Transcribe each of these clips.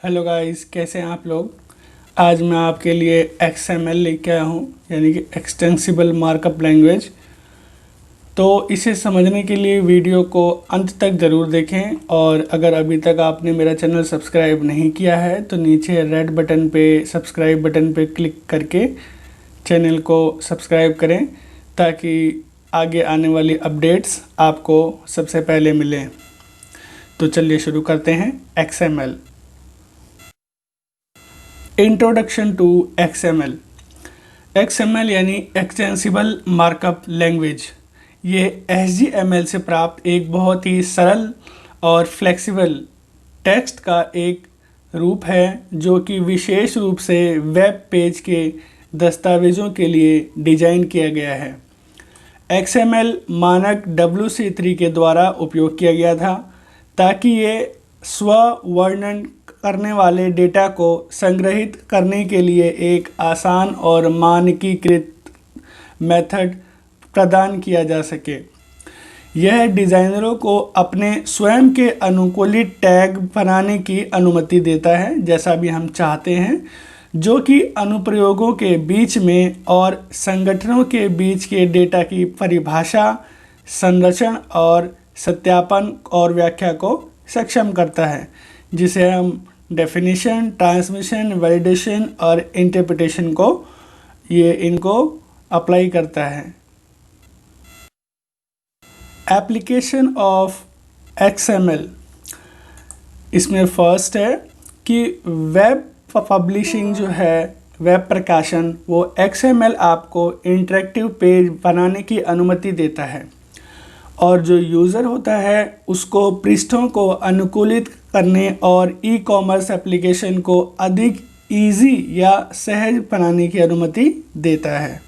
Hello guys, कैसे हैं आप लोग। आज मैं आपके लिए XML लेके आया हूँ, यानी कि एक्सटेंसिबल मार्कअप लैंग्वेज। तो इसे समझने के लिए वीडियो को अंत तक ज़रूर देखें, और अगर अभी तक आपने मेरा चैनल सब्सक्राइब नहीं किया है तो नीचे रेड बटन पे सब्सक्राइब बटन पे क्लिक करके चैनल को सब्सक्राइब करें, ताकि आगे आने वाली अपडेट्स आपको सबसे पहले मिलें। तो चलिए शुरू करते हैं। XML introduction to XML। XML यानी एक्सटेंसिबल मार्कअप लैंग्वेज। ये HTML से प्राप्त एक बहुत ही सरल और फ्लेक्सिबल टेक्स्ट का एक रूप है, जो कि विशेष रूप से वेब पेज के दस्तावेज़ों के लिए डिज़ाइन किया गया है। XML मानक WC3 के द्वारा उपयोग किया गया था, ताकि ये स्व-वर्णन करने वाले डेटा को संग्रहित करने के लिए एक आसान और मानकीकृत मेथड प्रदान किया जा सके। यह डिज़ाइनरों को अपने स्वयं के अनुकूलित टैग बनाने की अनुमति देता है, जैसा भी हम चाहते हैं, जो कि अनुप्रयोगों के बीच में और संगठनों के बीच के डेटा की परिभाषा, संरक्षण और सत्यापन और व्याख्या को सक्षम करता है, जिसे हम डेफिनेशन, ट्रांसमिशन, वैलिडेशन और इंटरप्रिटेशन को इनको अप्लाई करता है। एप्लीकेशन ऑफ XML, इसमें फर्स्ट है कि वेब पब्लिशिंग जो है, वेब प्रकाशन, वो XML आपको इंटरेक्टिव पेज बनाने की अनुमति देता है, और जो यूज़र होता है उसको पृष्ठों को अनुकूलित करने और ई-कॉमर्स एप्लीकेशन को अधिक ईजी या सहज बनाने की अनुमति देता है।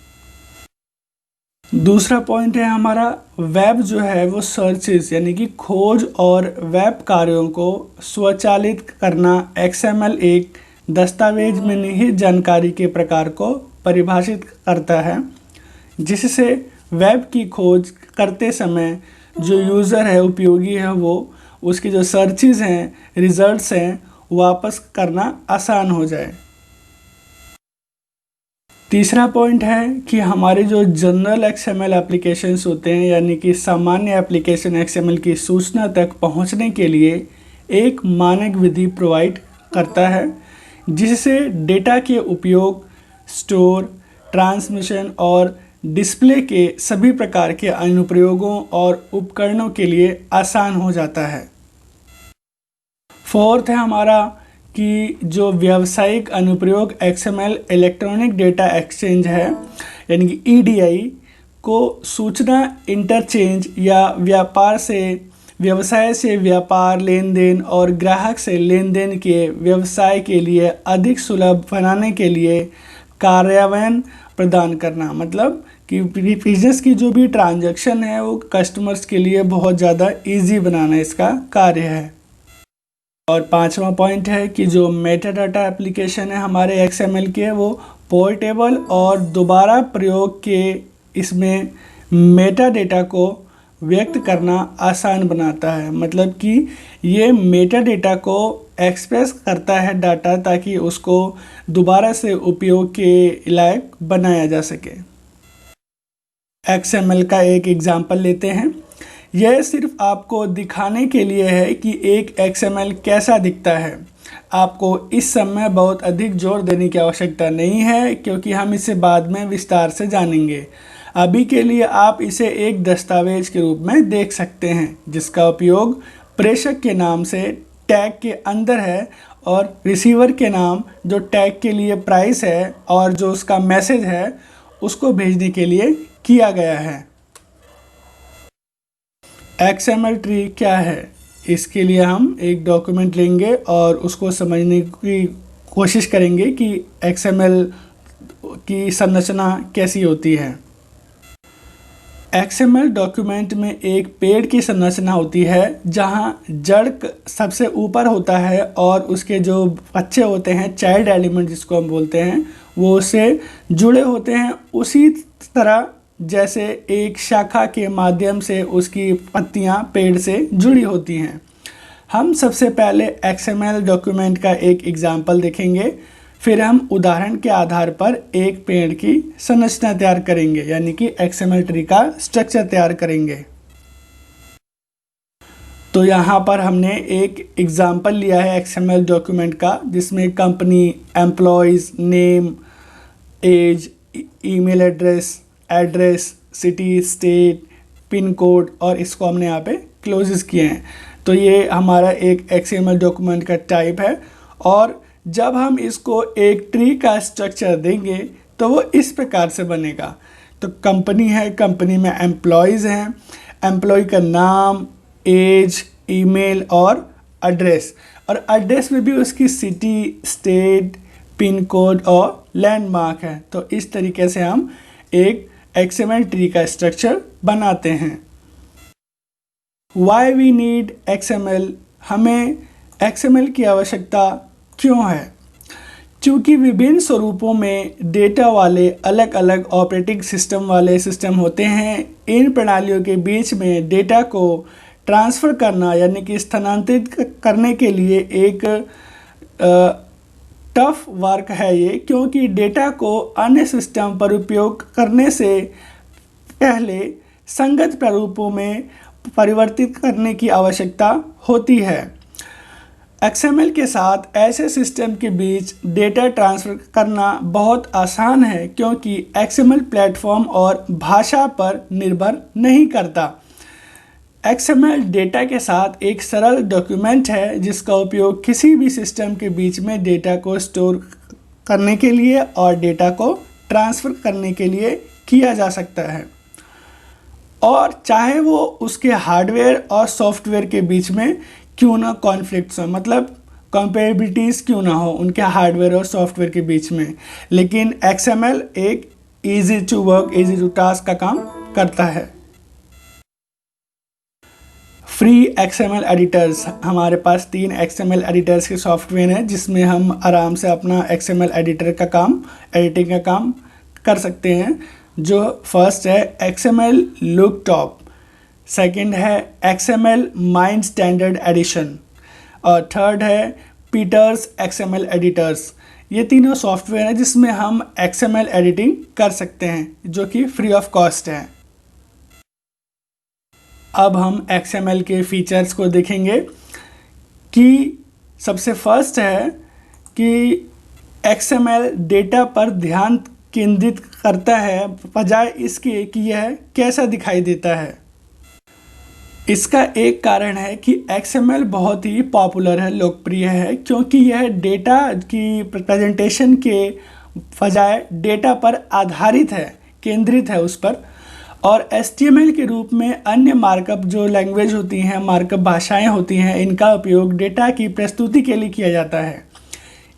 दूसरा पॉइंट है हमारा, वेब जो है वो सर्चेस यानी कि खोज और वेब कार्यों को स्वचालित करना। XML एक दस्तावेज में निहित जानकारी के प्रकार को परिभाषित करता है, जिससे वेब की खोज करते समय जो यूज़र है, उपयोगी है, वो उसकी जो सर्चेस हैं, रिजल्ट्स हैं, वापस करना आसान हो जाए। तीसरा पॉइंट है कि हमारे जो जनरल XML एप्लीकेशंस होते हैं, यानी कि सामान्य एप्लीकेशन XML की सूचना तक पहुंचने के लिए एक मानक विधि प्रोवाइड करता है, जिससे डेटा के उपयोग, स्टोर, ट्रांसमिशन और डिस्प्ले के सभी प्रकार के अनुप्रयोगों और उपकरणों के लिए आसान हो जाता है। फोर्थ है हमारा कि जो व्यावसायिक अनुप्रयोग XML इलेक्ट्रॉनिक डेटा एक्सचेंज है, यानी कि EDI को सूचना इंटरचेंज या व्यवसाय से व्यापार लेन देन और ग्राहक से लेन देन के व्यवसाय के लिए अधिक सुलभ बनाने के लिए कार्यान्वयन प्रदान करना। मतलब कि बिजनेस की जो भी ट्रांजैक्शन है वो कस्टमर्स के लिए बहुत ज़्यादा इजी बनाना इसका कार्य है। और पांचवा पॉइंट है कि जो मेटा डाटा एप्लीकेशन है हमारे XML के, वो पोर्टेबल और दोबारा प्रयोग के इसमें मेटा डेटा को व्यक्त करना आसान बनाता है। मतलब कि ये मेटा डेटा को एक्सप्रेस करता है डाटा, ताकि उसको दोबारा से उपयोग के लायक बनाया जा सके। XML का एक एग्जाम्पल लेते हैं। यह सिर्फ आपको दिखाने के लिए है कि एक XML कैसा दिखता है। आपको इस समय बहुत अधिक जोर देने की आवश्यकता नहीं है, क्योंकि हम इसे बाद में विस्तार से जानेंगे। अभी के लिए आप इसे एक दस्तावेज के रूप में देख सकते हैं, जिसका उपयोग प्रेषक के नाम से टैग के अंदर है, और रिसीवर के नाम जो टैग के लिए प्राइस है और जो उसका मैसेज है उसको भेजने के लिए किया गया है। XML ट्री क्या है, इसके लिए हम एक डॉक्यूमेंट लेंगे और उसको समझने की कोशिश करेंगे कि XML की संरचना कैसी होती है। XML डॉक्यूमेंट में एक पेड़ की संरचना होती है, जहां जड़ सबसे ऊपर होता है और उसके जो बच्चे होते हैं, चाइल्ड एलिमेंट जिसको हम बोलते हैं, वो उससे जुड़े होते हैं। उसी तरह जैसे एक शाखा के माध्यम से उसकी पत्तियां पेड़ से जुड़ी होती हैं। हम सबसे पहले XML डॉक्यूमेंट का एक एग्जाम्पल देखेंगे, फिर हम उदाहरण के आधार पर एक पेड़ की संरचना तैयार करेंगे, यानी कि XML ट्री का स्ट्रक्चर तैयार करेंगे। तो यहाँ पर हमने एक एग्जाम्पल लिया है XML डॉक्यूमेंट का, जिसमें company, employees, name, age, email address, city, state, pin code, और इसको हमने यहाँ पे क्लोजेस किए हैं। तो ये हमारा एक XML डॉक्यूमेंट का टाइप है, और जब हम इसको एक ट्री का स्ट्रक्चर देंगे तो वो इस प्रकार से बनेगा। तो कंपनी है, कंपनी में एम्प्लॉयज़ हैं, एम्प्लॉय का नाम, एज, ईमेल और एड्रेस में भी उसकी सिटी, स्टेट, पिन कोड और लैंडमार्क है। तो इस तरीके से हम एक XML ट्री का स्ट्रक्चर बनाते हैं। Why we need XML? हमें XML की आवश्यकता क्यों है? क्योंकि विभिन्न स्वरूपों में डेटा वाले अलग अलग ऑपरेटिंग सिस्टम वाले सिस्टम होते हैं। इन प्रणालियों के बीच में डेटा को ट्रांसफ़र करना, यानी कि स्थानांतरित करने के लिए एक टफ वर्क है ये, क्योंकि डेटा को अन्य सिस्टम पर उपयोग करने से पहले संगत प्रारूपों में परिवर्तित करने की आवश्यकता होती है। XML के साथ ऐसे सिस्टम के बीच डेटा ट्रांसफ़र करना बहुत आसान है, क्योंकि XML प्लेटफॉर्म और भाषा पर निर्भर नहीं करता। XML डेटा के साथ एक सरल डॉक्यूमेंट है जिसका उपयोग किसी भी सिस्टम के बीच में डेटा को स्टोर करने के लिए और डेटा को ट्रांसफ़र करने के लिए किया जा सकता है, और चाहे वो उसके हार्डवेयर और सॉफ्टवेयर के बीच में क्यों ना कॉन्फ्लिक्ट्स हो, मतलब कंपेटिबिलिटीज़ क्यों ना हो उनके हार्डवेयर और सॉफ्टवेयर के बीच में, लेकिन XML एक easy to work, easy to task का काम करता है। फ्री XML एडिटर्स, हमारे पास 3 XML एडिटर्स के सॉफ्टवेयर हैं जिसमें हम आराम से अपना XML एडिटर का काम, एडिटिंग का काम कर सकते हैं। जो फर्स्ट है XML लुकटॉप, सेकंड है XML माइंड स्टैंडर्ड एडिशन, और थर्ड है पीटर्स XML एडिटर्स। ये तीनों सॉफ्टवेयर हैं जिसमें हम XML एडिटिंग कर सकते हैं, जो कि फ्री ऑफ कॉस्ट है। अब हम XML के फीचर्स को देखेंगे कि सबसे फर्स्ट है कि XML डेटा पर ध्यान केंद्रित करता है, बजाय इसके कि यह कैसा दिखाई देता है। इसका एक कारण है कि XML बहुत ही पॉपुलर है, लोकप्रिय है, क्योंकि यह डेटा की प्रेजेंटेशन के बजाय डेटा पर आधारित है, केंद्रित है उस पर। और HTML के रूप में अन्य मार्कअप जो लैंग्वेज होती हैं, मार्कअप भाषाएं होती हैं, इनका उपयोग डेटा की प्रस्तुति के लिए किया जाता है।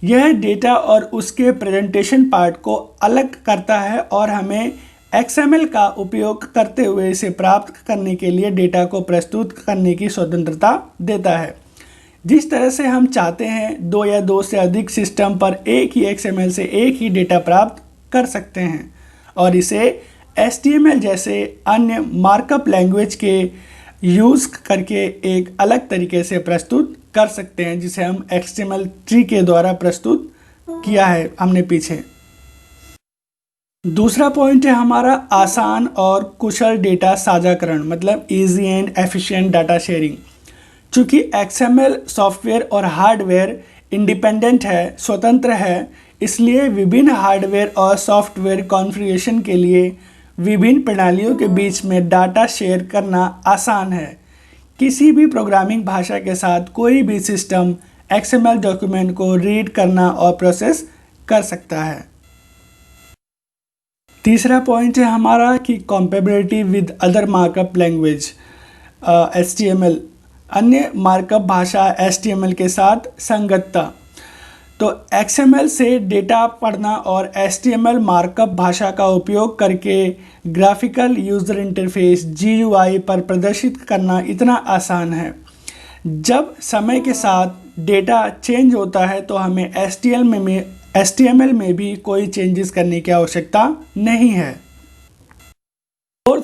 यह डेटा और उसके प्रेजेंटेशन पार्ट को अलग करता है और हमें XML का उपयोग करते हुए इसे प्राप्त करने के लिए डेटा को प्रस्तुत करने की स्वतंत्रता देता है। जिस तरह से हम चाहते हैं 2 या 2 से अधिक सिस्टम पर एक ही XML से एक ही डेटा प्राप्त कर सकते हैं, और इसे HTML जैसे अन्य मार्कअप लैंग्वेज के यूज़ करके एक अलग तरीके से प्रस्तुत कर सकते हैं, जिसे हम XML ट्री के द्वारा प्रस्तुत किया है हमने पीछे। दूसरा पॉइंट है हमारा आसान और कुशल डेटा साझाकरण, मतलब easy and efficient data sharing. चूँकि XML सॉफ्टवेयर और हार्डवेयर इंडिपेंडेंट है, स्वतंत्र है, इसलिए विभिन्न हार्डवेयर और सॉफ्टवेयर कॉन्फ़िगरेशन के लिए विभिन्न प्रणालियों के बीच में डाटा शेयर करना आसान है। किसी भी प्रोग्रामिंग भाषा के साथ कोई भी सिस्टम XML डॉक्यूमेंट को रीड करना और प्रोसेस कर सकता है। तीसरा पॉइंट है हमारा कि compatibility with other markup language, HTML, अन्य मार्कअप भाषा HTML के साथ संगतता। तो XML से डेटा पढ़ना और HTML मार्कअप भाषा का उपयोग करके ग्राफिकल यूज़र इंटरफेस GUI पर प्रदर्शित करना इतना आसान है। जब समय के साथ डेटा चेंज होता है तो हमें HTML में भी कोई चेंजेस करने की आवश्यकता नहीं है।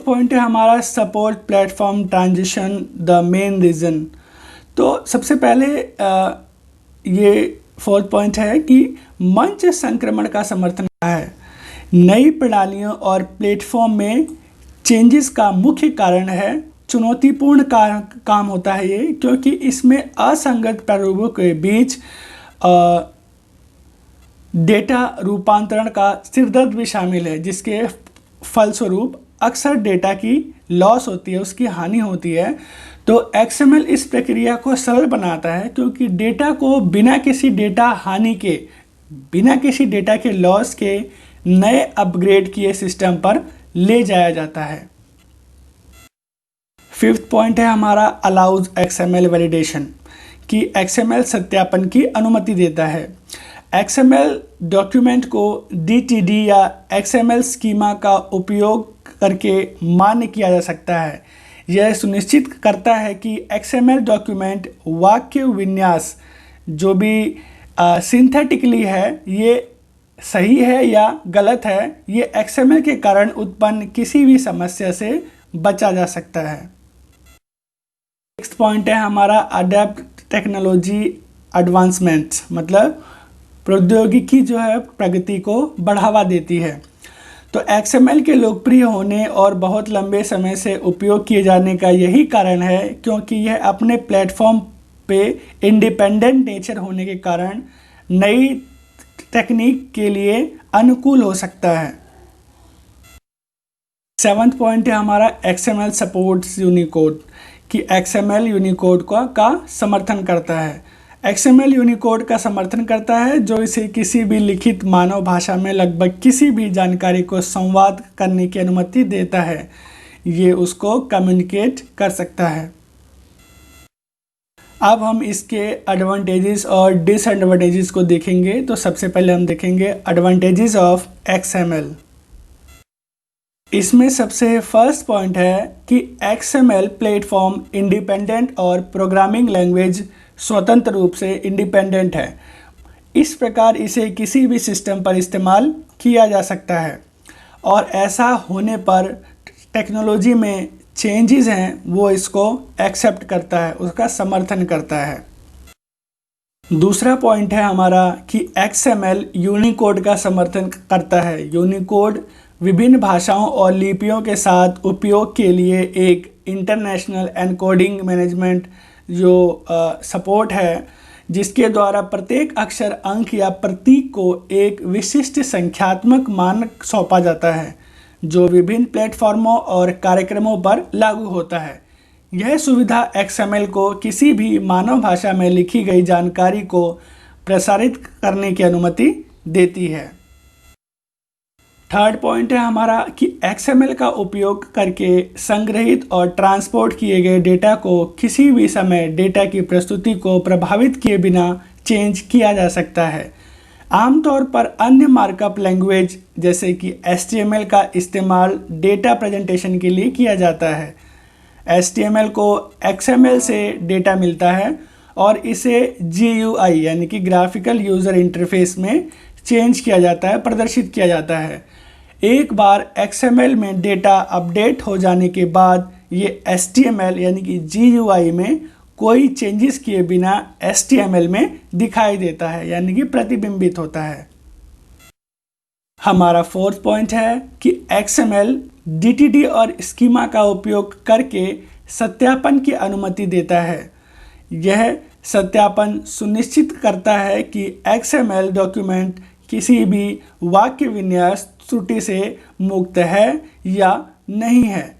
पॉइंट है हमारा support platform transition the main reason. तो सबसे पहले ये फोर्थ पॉइंट है कि मंच संक्रमण का समर्थन है। नई प्रणालियों और प्लेटफॉर्म में चेंजेस का मुख्य कारण है चुनौतीपूर्ण काम होता है ये, क्योंकि इसमें असंगत प्रारूपों के बीच डेटा रूपांतरण का सिरदर्द भी शामिल है, जिसके फलस्वरूप अक्सर डेटा की लॉस होती है, उसकी हानि होती है। तो XML इस प्रक्रिया को सरल बनाता है, क्योंकि डेटा को बिना किसी डेटा हानि के, बिना किसी डेटा के लॉस के नए अपग्रेड किए सिस्टम पर ले जाया जाता है। फिफ्थ पॉइंट है हमारा अलाउज XML वैलिडेशन, कि XML सत्यापन की अनुमति देता है। XML डॉक्यूमेंट को DTD या XML स्कीमा का उपयोग करके मान्य किया जा सकता है। यह सुनिश्चित करता है कि XML डॉक्यूमेंट वाक्य विन्यास जो भी सिंथेटिकली है, ये सही है या गलत है, ये XML के कारण उत्पन्न किसी भी समस्या से बचा जा सकता है। नेक्स्ट पॉइंट है हमारा अडेप्ट टेक्नोलॉजी एडवांसमेंट, मतलब प्रौद्योगिकी जो है प्रगति को बढ़ावा देती है। तो XML के लोकप्रिय होने और बहुत लंबे समय से उपयोग किए जाने का यही कारण है, क्योंकि यह अपने प्लेटफॉर्म पे इंडिपेंडेंट नेचर होने के कारण नई टेक्निक के लिए अनुकूल हो सकता है। सेवंथ पॉइंट है हमारा XML सपोर्ट्स यूनिकोड, कि XML यूनिकोड का समर्थन करता है। XML यूनिकोड का समर्थन करता है, जो इसे किसी भी लिखित मानव भाषा में लगभग किसी भी जानकारी को संवाद करने की अनुमति देता है। ये उसको कम्युनिकेट कर सकता है। अब हम इसके एडवांटेजेस और डिसएडवांटेजेस को देखेंगे। तो सबसे पहले हम देखेंगे एडवांटेजेस ऑफ XML। इसमें सबसे फर्स्ट पॉइंट है कि XML प्लेटफॉर्म इंडिपेंडेंट और प्रोग्रामिंग लैंग्वेज स्वतंत्र रूप से इंडिपेंडेंट है। इस प्रकार इसे किसी भी सिस्टम पर इस्तेमाल किया जा सकता है, और ऐसा होने पर टेक्नोलॉजी में चेंजेस हैं वो इसको एक्सेप्ट करता है, उसका समर्थन करता है। दूसरा पॉइंट है हमारा कि XML यूनिकोड का समर्थन करता है। यूनिकोड विभिन्न भाषाओं और लिपियों के साथ उपयोग के लिए एक इंटरनेशनल एनकोडिंग मैनेजमेंट जो सपोर्ट है, जिसके द्वारा प्रत्येक अक्षर, अंक या प्रतीक को एक विशिष्ट संख्यात्मक मान सौंपा जाता है, जो विभिन्न प्लेटफॉर्मों और कार्यक्रमों पर लागू होता है। यह सुविधा XML को किसी भी मानव भाषा में लिखी गई जानकारी को प्रसारित करने की अनुमति देती है। थर्ड पॉइंट है हमारा कि XML का उपयोग करके संग्रहित और ट्रांसपोर्ट किए गए डेटा को किसी भी समय डेटा की प्रस्तुति को प्रभावित किए बिना चेंज किया जा सकता है। आमतौर पर अन्य मार्कअप लैंग्वेज जैसे कि HTML का इस्तेमाल डेटा प्रेजेंटेशन के लिए किया जाता है। HTML को XML से डेटा मिलता है और इसे GUI यानी कि ग्राफिकल यूज़र इंटरफेस में चेंज किया जाता है, प्रदर्शित किया जाता है। एक बार XML में डेटा अपडेट हो जाने के बाद ये HTML यानी कि GUI में कोई चेंजेस किए बिना HTML में दिखाई देता है, यानी कि प्रतिबिंबित होता है। हमारा फोर्थ पॉइंट है कि XML DTD और स्कीमा का उपयोग करके सत्यापन की अनुमति देता है। यह सत्यापन सुनिश्चित करता है कि XML डॉक्यूमेंट किसी भी वाक्य विन्यास त्रुटि से मुक्त है या नहीं है।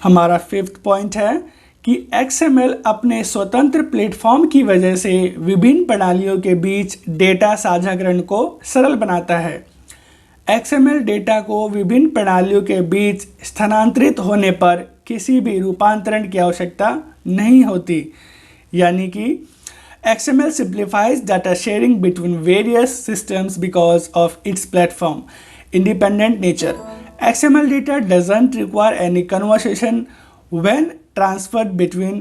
हमारा फिफ्थ पॉइंट है कि XML अपने स्वतंत्र प्लेटफॉर्म की वजह से विभिन्न प्रणालियों के बीच डेटा साझाकरण को सरल बनाता है। XML डेटा को विभिन्न प्रणालियों के बीच स्थानांतरित होने पर किसी भी रूपांतरण की आवश्यकता नहीं होती, यानी कि XML simplifies data sharing between various systems because of its platform independent nature. XML data doesn't require any conversation when transferred between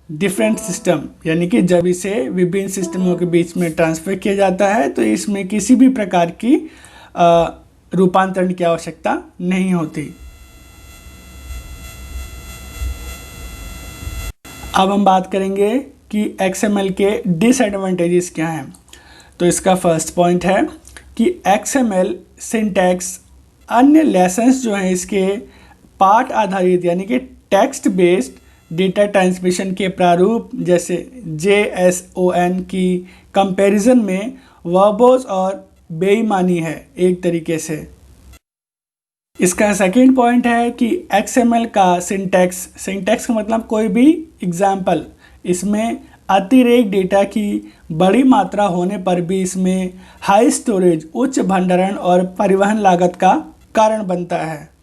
different system, यानी कि जब इसे विभिन्न सिस्टमों के बीच में ट्रांसफ़र किया जाता है तो इसमें किसी भी प्रकार की रूपांतरण की आवश्यकता नहीं होती। अब हम बात करेंगे कि XML के डिसएडवांटेजेस क्या हैं। तो इसका फर्स्ट पॉइंट है कि XML सिंटैक्स अन्य लेसन्स जो हैं इसके पाठ आधारित यानी कि टेक्स्ट बेस्ड डेटा ट्रांसमिशन के प्रारूप जैसे JSON की कंपैरिजन में वर्बोस और बेईमानी है एक तरीके से। इसका सेकंड पॉइंट है कि XML का सिंटैक्स का मतलब कोई भी एग्जाम्पल, इसमें अतिरेक डेटा की बड़ी मात्रा होने पर भी इसमें हाई स्टोरेज, उच्च भंडारण और परिवहन लागत का कारण बनता है।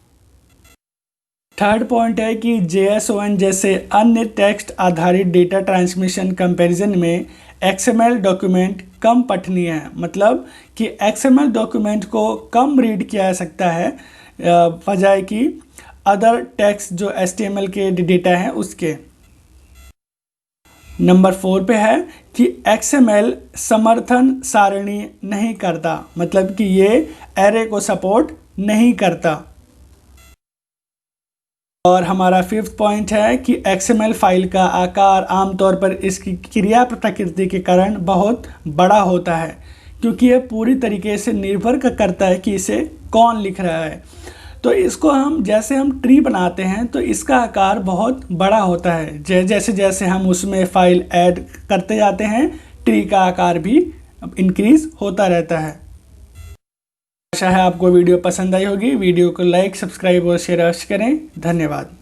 थर्ड पॉइंट है कि JSON जैसे अन्य टेक्स्ट आधारित डेटा ट्रांसमिशन कंपैरिजन में XML डॉक्यूमेंट कम पठनीय है, मतलब कि XML डॉक्यूमेंट को कम रीड किया जा सकता है बजाय कि अदर टेक्स्ट जो HTML के डेटा हैं उसके। नंबर 4 पे है कि XML समर्थन सारणी नहीं करता, मतलब कि ये एरे को सपोर्ट नहीं करता। और हमारा फिफ्थ पॉइंट है कि XML फाइल का आकार आमतौर पर इसकी क्रिया प्रकृति के कारण बहुत बड़ा होता है, क्योंकि यह पूरी तरीके से निर्भर करता है कि इसे कौन लिख रहा है। तो इसको हम जैसे हम ट्री बनाते हैं तो इसका आकार बहुत बड़ा होता है, जैसे जैसे हम उसमें फाइल ऐड करते जाते हैं ट्री का आकार भी इंक्रीज होता रहता है। आशा है आपको वीडियो पसंद आई होगी। वीडियो को लाइक, सब्सक्राइब और शेयर अवश्य करें। धन्यवाद।